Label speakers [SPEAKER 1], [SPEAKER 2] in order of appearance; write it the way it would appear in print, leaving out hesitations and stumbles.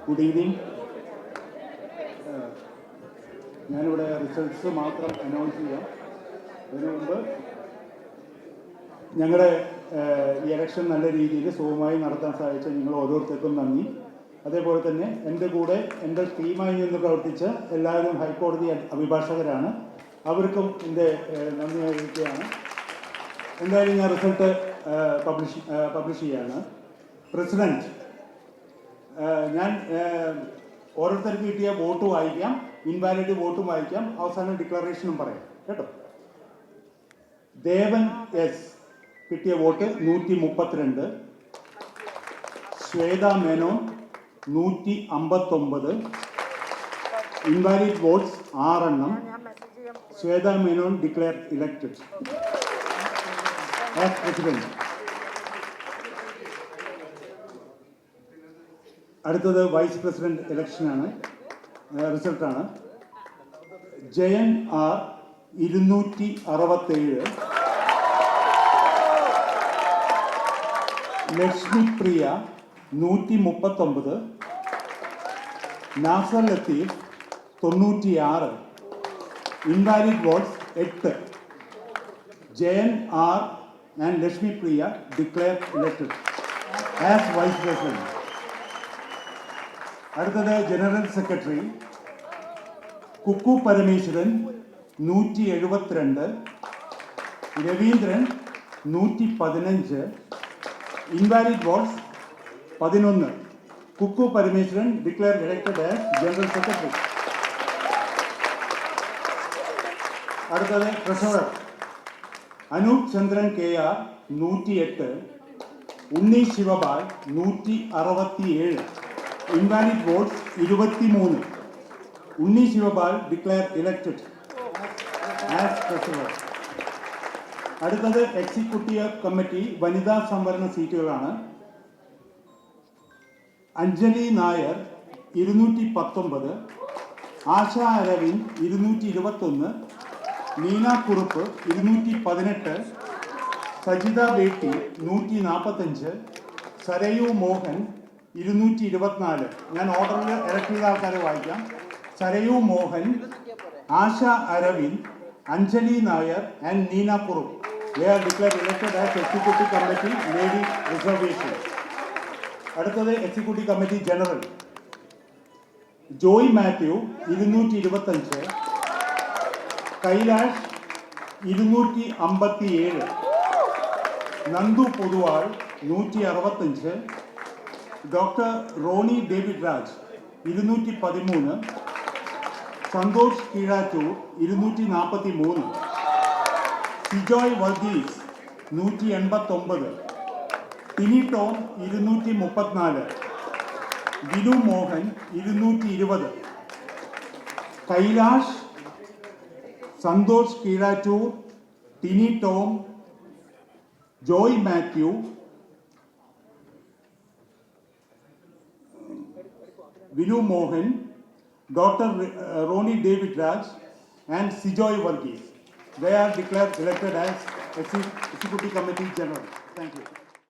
[SPEAKER 1] Good evening. ഞാനിവിടെ results മാത്രം announce ചെയ്യാം. അതിനു മുമ്പ് ഞങ്ങളുടെ ഈ ഇലക്ഷൻ നല്ല രീതിയിൽ സുഗമമായി നടത്താൻ സാധിച്ച നിങ്ങൾ ഓരോരുത്തർക്കും നന്ദി. അതേപോലെ തന്നെ എൻ്റെ കൂടെ എൻ്റെ ടീമായി നിന്ന് പ്രവർത്തിച്ച എല്ലാവരും ഹൈക്കോടതി അഭിഭാഷകരാണ്. അവർക്കും എൻ്റെ നന്ദി അറിയിക്കുകയാണ്. എന്തായാലും ഞാൻ റിസൾട്ട് പബ്ലിഷ് ചെയ്യാണ്. പ്രസിഡന്റ്, ഞാൻ ഓരോരുത്തർക്ക് കിട്ടിയ വോട്ട് വായിക്കാം, ഇൻവാലിഡ് വോട്ടും വായിക്കാം, അവസാനം ഡിക്ലറേഷനും പറയാം കേട്ടോ. ദേവൻ എസ് കിട്ടിയ vote 132, Shweta Menon 159, invalid votes 6 എണ്ണം. Shweta Menon declare elected as president. അടുത്തത് വൈസ് പ്രസിഡന്റ് ഇലക്ഷനാണ്. റിസൾട്ടാണ്. Jayan R 267, Lakshmipriya 139, Nasar Latheef 96, invalid votes 8. Jayan R and Lakshmipriya declare elected as vice president. അടുത്തത് general secretary Kukku Parameswaran 172, Raveendran 115, invalid votes 11. Kukku Parameswaran declare elected as general secretary. അടുത്തത് treasurer Anoop Chandran KR 108, Unni Shivapal 167, invalid votes 23. Unni Shivapal declare elected as treasurer. അടുത്തത് executive committee വനിതാ സംവരണ സീറ്റുകളാണ്. അഞ്ജലി നായർ 219, ആശ അരവിന്ദ് 221, നീന കുറുപ്പ് 218, സജിത ബേട്ടി 145, സരയു മോഹൻ 224. ഞാൻ ഓർഡറിൽ ഇലക്ട് ചെയ്ത ആൾക്കാരെ വായിക്കാം. Sarayu Mohan, Asha Aravind, Anjali Nair and Neena Kurup. They are declared elected as Executive Committee Lady Reservation. അടുത്തത് executive committee general. Joy Mathew 225, Kailash 257, Nandu Poduval 165, doctor Roni David Raj 213, Santhosh Keezhattoor 243, Sijoy Varghese 189, Tini Tom 234, Vinu Mohan 220, Kailash, Santhosh Keezhattoor, Tini Tom, Joy Mathew, Vinu Mohan, doctor Roni David Raj and Sijoy Varghese. They are declared elected as Executive Committee General. Thank you.